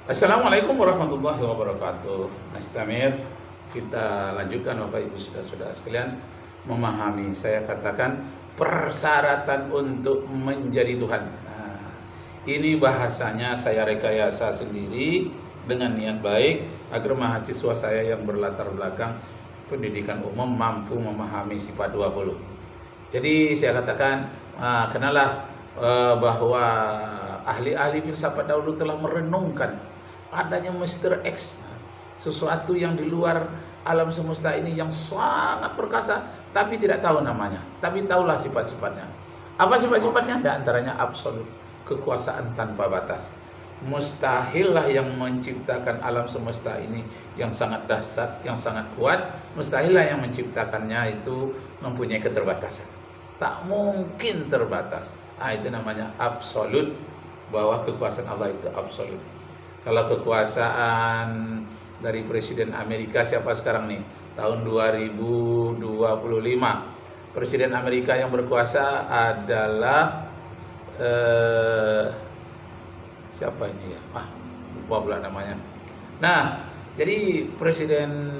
Assalamualaikum warahmatullahi wabarakatuh. Nastamir, kita lanjutkan Bapak Ibu saudara-saudara sekalian memahami. Saya katakan persyaratan untuk menjadi Tuhan. Nah, ini bahasanya saya rekayasa sendiri dengan niat baik agar mahasiswa saya yang berlatar belakang pendidikan umum mampu memahami sifat 20. Jadi saya katakan kenalah bahwa ahli-ahli filsafat dahulu telah merenungkan adanya Mr. X, sesuatu yang di luar alam semesta ini yang sangat perkasa, tapi tidak tahu namanya, tapi tahulah sifat-sifatnya. Apa sifat-sifatnya? Di antaranya absolut, kekuasaan tanpa batas. Mustahillah yang menciptakan alam semesta ini yang sangat dahsyat, yang sangat kuat, mustahillah yang menciptakannya itu mempunyai keterbatasan. Tak mungkin terbatas. Itu namanya absolut, bahwa kekuasaan Allah itu absolut. Kalau kekuasaan dari Presiden Amerika siapa sekarang nih? Tahun 2025. Presiden Amerika yang berkuasa adalah siapa ini ya? Lupa pula namanya. Nah, jadi Presiden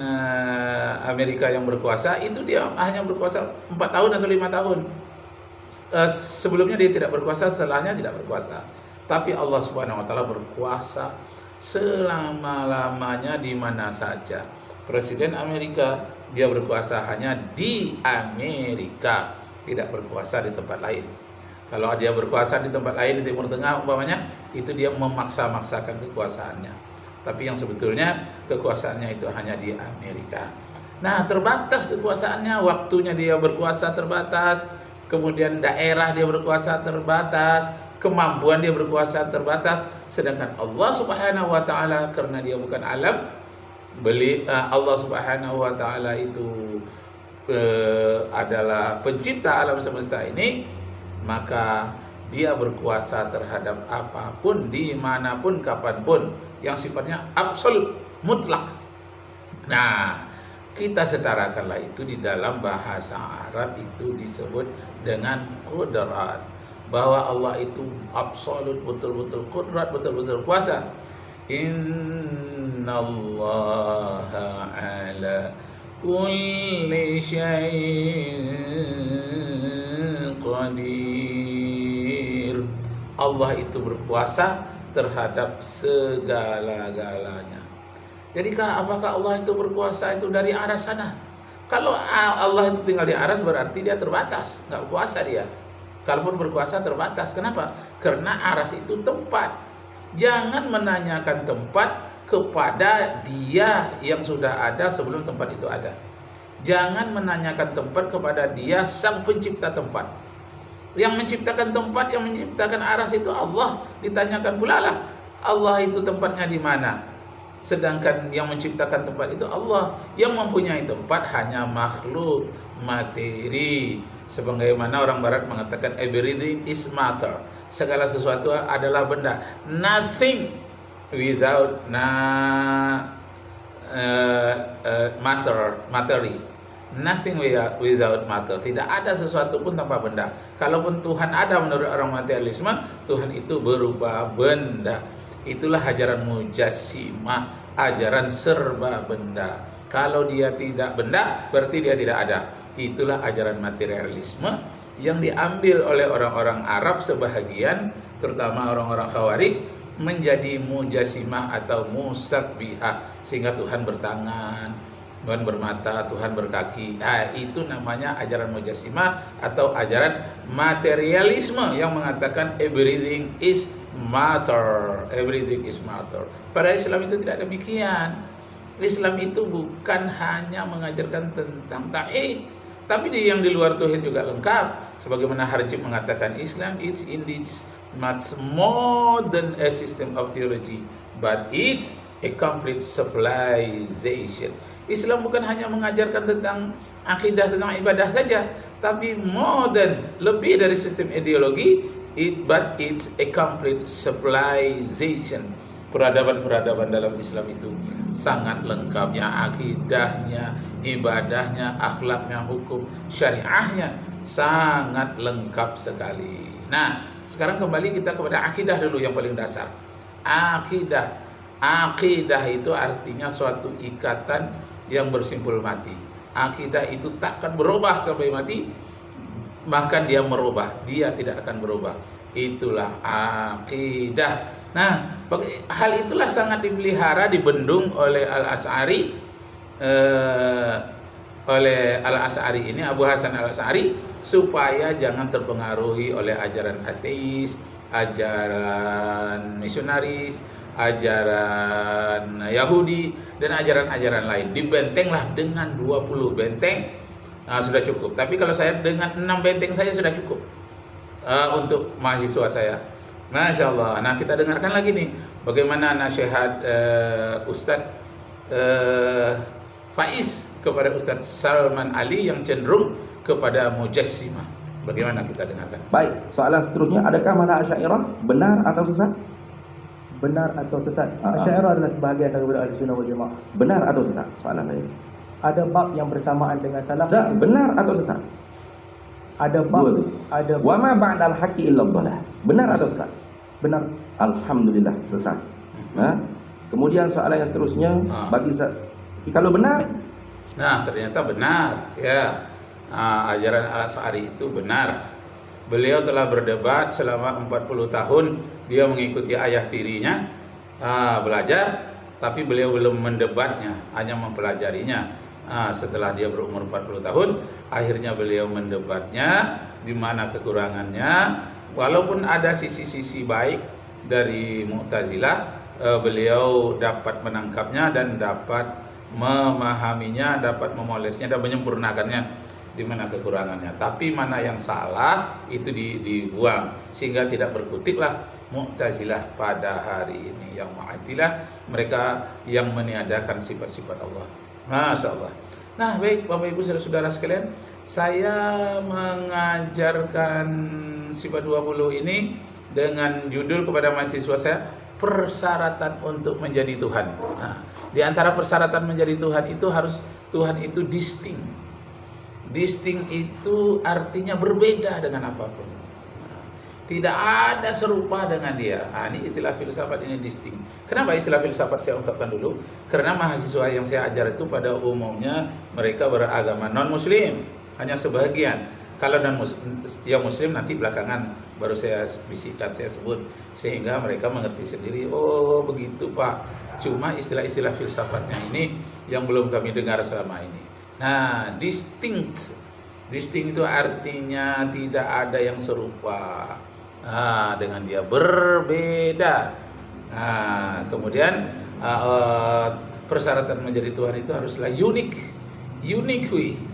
Amerika yang berkuasa itu dia hanya berkuasa 4 tahun atau 5 tahun. Sebelumnya dia tidak berkuasa, setelahnya tidak berkuasa. Tapi Allah Subhanahu wa taala berkuasa selama-lamanya di mana saja. Presiden Amerika dia berkuasa hanya di Amerika, tidak berkuasa di tempat lain. Kalau dia berkuasa di tempat lain di Timur Tengah umpamanya, itu dia memaksa-maksakan kekuasaannya. Tapi yang sebetulnya kekuasaannya itu hanya di Amerika. Nah, terbatas kekuasaannya, waktunya dia berkuasa terbatas, kemudian daerah dia berkuasa terbatas, kemampuan dia berkuasa terbatas. Sedangkan Allah Subhanahu wa taala karena dia bukan alam, Allah Subhanahu wa taala itu adalah pencipta alam semesta ini, maka dia berkuasa terhadap apapun, dimanapun, kapanpun, yang sifatnya absolut, mutlak. Nah, kita setarakanlah itu di dalam bahasa Arab itu disebut dengan qudrat, bahwa Allah itu absolut, betul-betul qudrat, betul-betul kuasa. Innallaha ala kulli syai'in qadir. Allah itu berkuasa terhadap segala-galanya. Jadi apakah Allah itu berkuasa itu dari aras sana? Kalau Allah itu tinggal di aras berarti dia terbatas, nggak berkuasa dia. Kalaupun berkuasa terbatas. Kenapa? Karena aras itu tempat. Jangan menanyakan tempat kepada dia yang sudah ada sebelum tempat itu ada. Jangan menanyakan tempat kepada dia sang pencipta tempat. Yang menciptakan tempat, yang menciptakan aras itu Allah. Ditanyakan pula lah, Allah itu tempatnya di mana? Sedangkan yang menciptakan tempat itu Allah. Yang mempunyai tempat hanya makhluk, materi. Sebagaimana orang barat mengatakan everything is matter. Segala sesuatu adalah benda. Nothing without materi. Nothing without matter. Tidak ada sesuatu pun tanpa benda. Kalaupun Tuhan ada menurut orang materialisme, Tuhan itu berupa benda. Itulah ajaran mujassimah, ajaran serba benda. Kalau dia tidak benda, berarti dia tidak ada. Itulah ajaran materialisme yang diambil oleh orang-orang Arab sebahagian, terutama orang-orang Khawarij, menjadi mujassimah atau musabbihah, sehingga Tuhan bertangan, Tuhan bermata, Tuhan berkaki. Itu namanya ajaran mujassimah atau ajaran materialisme yang mengatakan everything is matter, everything is matter. Pada Islam itu tidak demikian. Islam itu bukan hanya mengajarkan tentang tauhid, tapi yang di luar tauhid juga lengkap. Sebagaimana Harjib mengatakan, Islam it's indeed much more than a system of theology, but it's a complete civilization. Islam bukan hanya mengajarkan tentang akidah, tentang ibadah saja, tapi more than, lebih dari sistem ideologi, but it's a complete civilization. Peradaban-peradaban dalam Islam itu sangat lengkapnya, akidahnya, ibadahnya, akhlaknya, hukum, syariahnya sangat lengkap sekali. Nah, sekarang kembali kita kepada akidah dulu yang paling dasar. Akidah Akidah itu artinya suatu ikatan yang bersimpul mati. Akidah itu takkan berubah sampai mati, bahkan dia merubah, dia tidak akan berubah. Itulah akidah. Nah, hal itulah sangat dipelihara, dibendung oleh Al-Asy'ari, ini Abu Hasan Al-Asy'ari, supaya jangan terpengaruhi oleh ajaran ateis, ajaran misionaris, ajaran Yahudi, dan ajaran-ajaran lain. Dibentenglah dengan 20 benteng, sudah cukup. Tapi kalau saya dengan 6 benteng saya sudah cukup untuk mahasiswa saya. Masya Allah. Nah, kita dengarkan lagi nih bagaimana nasihat Ustadz Faiz kepada Ustadz Salman Ali yang cenderung kepada Mujassimah. Bagaimana kita dengarkan? Baik, soalan seterusnya, adakah mana Asy'ariyah benar atau sesat? Benar atau sesat? Asy'ariyah adalah sebahagian daripada Ahlussunnah wal Jamaah. Benar atau sesat? Soalan lain. Ada bab yang bersamaan dengan salaf. Benar atau sesat? Ada bab, ada wa ma ba'dal haqqi illa dhalah. Benar atau sesat? Benar. Alhamdulillah, sesat. Nah, kemudian soalan yang seterusnya, bagi kalau benar, nah ternyata benar ya. Ajaran Al-Asy'ari itu benar. Beliau telah berdebat selama 40 tahun. Dia mengikuti ayah tirinya, belajar, tapi beliau belum mendebatnya, hanya mempelajarinya. Setelah dia berumur 40 tahun, akhirnya beliau mendebatnya, di mana kekurangannya. Walaupun ada sisi-sisi baik dari Mu'tazilah, beliau dapat menangkapnya dan dapat memahaminya, dapat memolesnya dan menyempurnakannya di mana kekurangannya. Tapi mana yang salah itu dibuang, sehingga tidak berkutiklah Mu'tazilah pada hari ini. Yang Mu'tazilah mereka yang meniadakan sifat-sifat Allah. Masya Allah. Nah, baik Bapak Ibu saudara-saudara sekalian, saya mengajarkan sifat 20 ini dengan judul kepada mahasiswa saya, persyaratan untuk menjadi Tuhan. Nah, di antara persyaratan menjadi Tuhan itu harus Tuhan itu distinct. Distinct itu artinya berbeda dengan apapun. Tidak ada serupa dengan dia. Ini istilah filsafat, ini distinct. Kenapa istilah filsafat saya ungkapkan dulu? Karena mahasiswa yang saya ajar itu pada umumnya mereka beragama non-muslim, hanya sebagian. Kalau yang muslim nanti belakangan baru saya bisikkan, saya sebut, sehingga mereka mengerti sendiri. Oh begitu Pak. Cuma istilah-istilah filsafatnya ini yang belum kami dengar selama ini. Nah, distinct itu artinya tidak ada yang serupa. Dengan dia berbeda. Kemudian persyaratan menjadi Tuhan itu haruslah unik.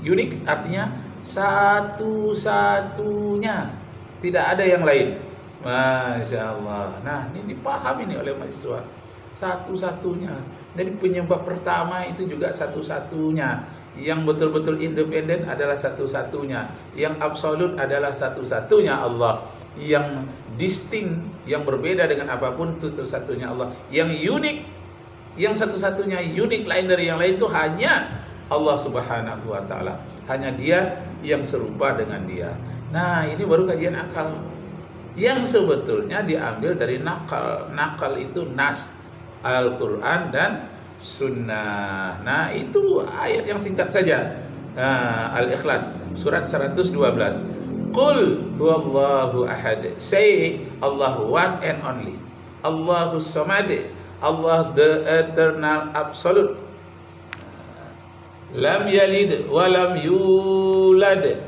Unik artinya satu-satunya, tidak ada yang lain. Masya Allah. Nah, ini dipahami nih oleh mahasiswa. Satu-satunya. Jadi penyebab pertama itu juga satu-satunya. Yang betul-betul independen adalah satu-satunya. Yang absolut adalah satu-satunya Allah. Yang distinct, yang berbeda dengan apapun, itu satu-satunya Allah. Yang unik, yang satu-satunya unik lain dari yang lain itu hanya Allah Subhanahu wa Ta'ala. Hanya Dia yang serupa dengan Dia. Nah, ini baru kajian akal yang sebetulnya diambil dari nakal. Nakal itu nas, Al-Quran dan Sunnah. Nah, itu ayat yang singkat saja. Al-Ikhlas surat 112. Qul huwallahu ahad. Say Allah one and only. Allahus samad. Allah the eternal absolute. Lam yalid wa lam yulad.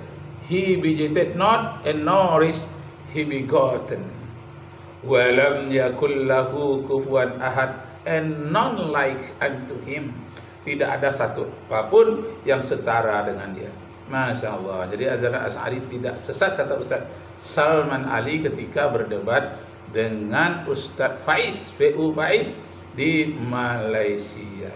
He begetted not and nor is he begotten. Wa lam yakul lahu kufuwan ahad, and none like unto him. Tidak ada satu apapun yang setara dengan dia. Masya Allah. Jadi ajaran Asy'ari tidak sesat, kata Ustaz Salman Ali ketika berdebat dengan Ustaz Faiz, VU Faiz di Malaysia.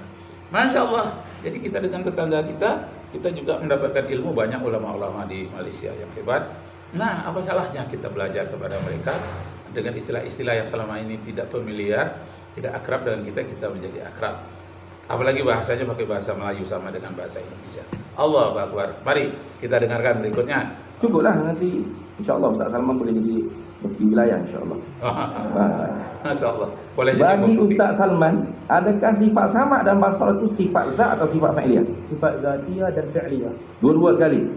Masya Allah. Jadi kita dengan tetangga kita juga mendapatkan ilmu, banyak ulama-ulama di Malaysia yang hebat. Nah, apa salahnya kita belajar kepada mereka dengan istilah-istilah yang selama ini tidak familiar, tidak akrab dengan kita menjadi akrab. Apalagi bahasanya pakai bahasa Melayu sama dengan bahasa Indonesia. Allahu Akbar. Mari kita dengarkan berikutnya. Cukuplah nanti, insya Allah Ustaz Salman boleh jadi mufti wilayah, insya Allah. Masya Allah. Boleh jadi Bagi bukti. Ustaz Salman, adakah sifat sama dan basar itu sifat zat atau sifat fa'iliyah? Sifat zatiyah dan fi'liyah. Dua-dua sekali.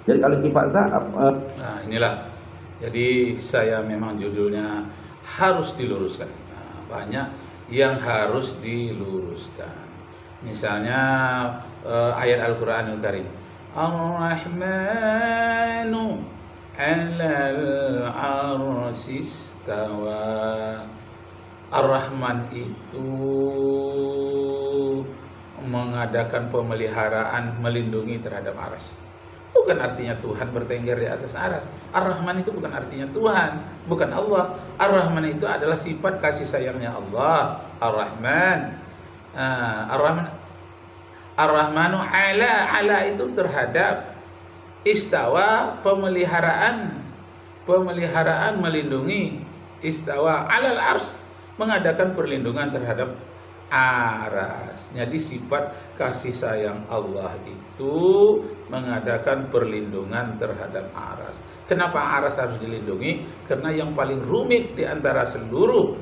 Jadi kalau sifat zat Nah, inilah. Jadi saya memang judulnya harus diluruskan. Nah, banyak yang harus diluruskan. Misalnya ayat Al-Qur'anul Karim. Ar-Rahmanu 'alal 'arsy istawa. Ar-Rahman itu mengadakan pemeliharaan, melindungi terhadap aras. Bukan artinya Tuhan bertengger di atas aras. Ar-Rahman itu bukan artinya Tuhan, bukan Allah. Ar-Rahman itu adalah sifat kasih sayangnya Allah. Ar-Rahman. Ar-Rahmanu ala itu terhadap istawa, pemeliharaan melindungi. Istawa alal ars, mengadakan perlindungan terhadap aras. Jadi sifat kasih sayang Allah itu mengadakan perlindungan terhadap aras. Kenapa aras harus dilindungi? Karena yang paling rumit di antara seluruh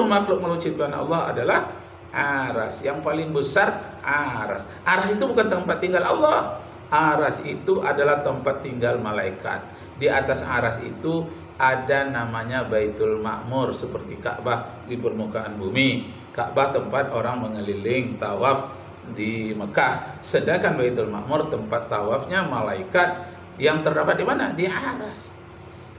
makhluk ciptaan Allah adalah aras. Yang paling besar aras. Aras itu bukan tempat tinggal Allah. Aras itu adalah tempat tinggal malaikat. Di atas aras itu ada namanya Baitul Ma'mur, seperti Ka'bah di permukaan bumi. Ka'bah tempat orang mengeliling tawaf di Mekah. Sedangkan Baitul Ma'mur tempat tawafnya malaikat yang terdapat di mana? Di aras.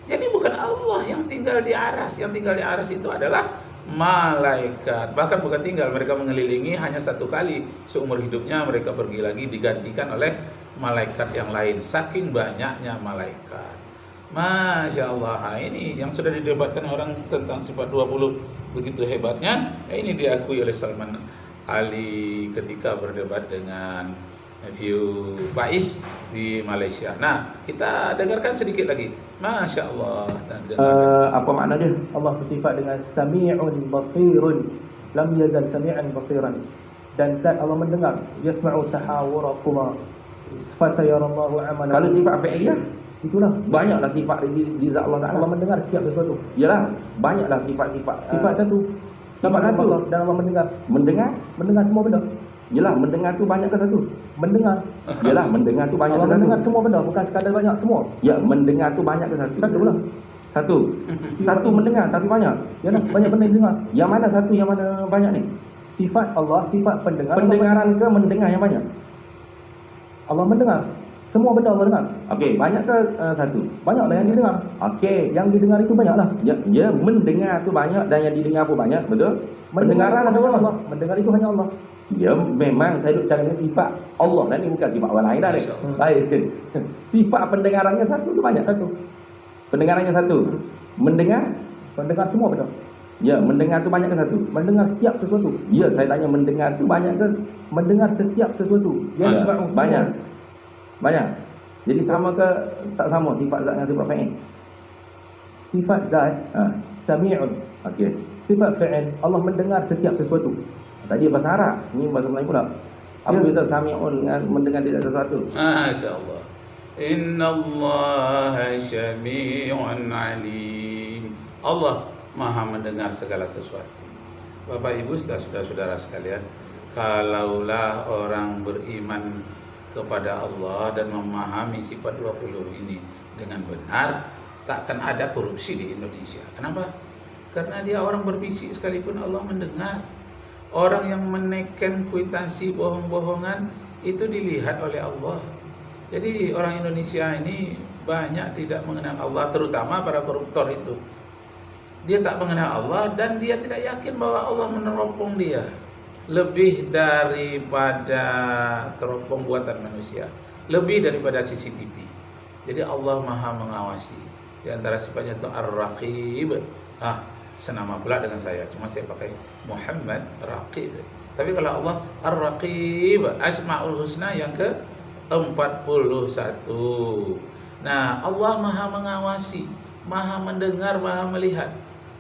Jadi bukan Allah yang tinggal di aras. Yang tinggal di aras itu adalah malaikat. Bahkan bukan tinggal, mereka mengelilingi hanya satu kali seumur hidupnya, mereka pergi lagi digantikan oleh malaikat yang lain. Saking banyaknya malaikat. Masya Allah, ini yang sudah didebatkan orang tentang sifat 20 begitu hebatnya. Ini diakui oleh Salman Ali ketika berdebat dengan View Faiz di Malaysia. Nah, kita dengarkan sedikit lagi. Masya Allah. apa makna dia? Allah bersifat dengan sami'un basirun, lam yazal sami'an basiran. Dan zat Allah mendengar, yasma'u tahawurakuma fasayarallahu amalan. Kalau sifat fi'liyah, itulah banyaklah sifat di zat Allah Ta'ala. Allah mendengar setiap sesuatu. Yalah, banyaklah sifat-sifat. Sifat satu. Sifat satu. Allah dan Allah mendengar. Mendengar semua benda. Yalah, mendengar tu banyak ke satu? Mendengar. Yalah, mendengar tu banyak Allah ke satu? mendengar semua benda, bukan sekadar banyak, semua. Ya, mendengar tu banyak ke satu? Satu lah. Satu. Satu mendengar tapi banyak. Yalah, banyak benda yang dengar. Yang mana satu, yang mana banyak ni? Sifat Allah, sifat pendengar. Pendengaran ke mendengar yang banyak? Allah mendengar. Semua benda Allah dengar. Okey, banyak ke satu? Banyaklah yang didengar. Okey. Yang didengar itu banyaklah. Ya, mendengar tu banyak dan yang didengar pun banyak, betul? Pendengaran hanya adalah Allah. Mendengar itu hanya Allah. Ya, memang saya duk cakap sifat Allah dan ni bukan sifat orang lain dah ni. Baik. Sifat pendengarannya satu tu banyak. Satu. Pendengarannya satu. Mendengar? Mendengar semua benda. Ya, mendengar tu banyak ke satu? Mendengar setiap sesuatu. Ya, saya tanya mendengar tu banyak ke? Mendengar setiap sesuatu. Ya, banyak. Banyak. Jadi sama ke tak sama sifat zat dengan sifat fa'il? Sifat zat sami'un. Okey. Sifat fa'il, Allah mendengar setiap sesuatu. Tadi bahasa Arab, ni bahasa Melayu pula. Apa bisa sami'un dengan mendengar tidak sesuatu? Masya Allah. Inna Allah syami'un alim. Allah maha mendengar segala sesuatu. Bapak Ibu, saudara-saudara sekalian, kalaulah orang beriman kepada Allah dan memahami sifat 20 ini dengan benar, takkan ada korupsi di Indonesia. Kenapa? Karena dia orang berbisik sekalipun Allah mendengar. Orang yang menaikkan kwitansi bohong-bohongan itu dilihat oleh Allah. Jadi orang Indonesia ini banyak tidak mengenal Allah, terutama para koruptor itu. Dia tak mengenal Allah dan dia tidak yakin bahwa Allah meneropong dia. Lebih daripada teropong buatan manusia, lebih daripada CCTV. Jadi Allah maha mengawasi. Di antara sifatnya itu Ar-Raqib. Senama pula dengan saya, cuma saya pakai Muhammad Raqib. Tapi kalau Allah Ar-Raqib, Asmaul Husna yang ke-41. Nah, Allah maha mengawasi, maha mendengar, maha melihat.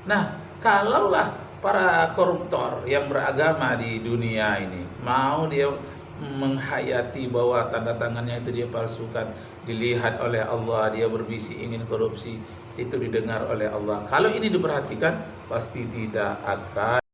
Nah, kalaulah para koruptor yang beragama di dunia ini mau dia menghayati bahwa tanda tangannya itu dia palsukan, dilihat oleh Allah, dia berbisik ingin korupsi, itu didengar oleh Allah. Kalau ini diperhatikan, pasti tidak akan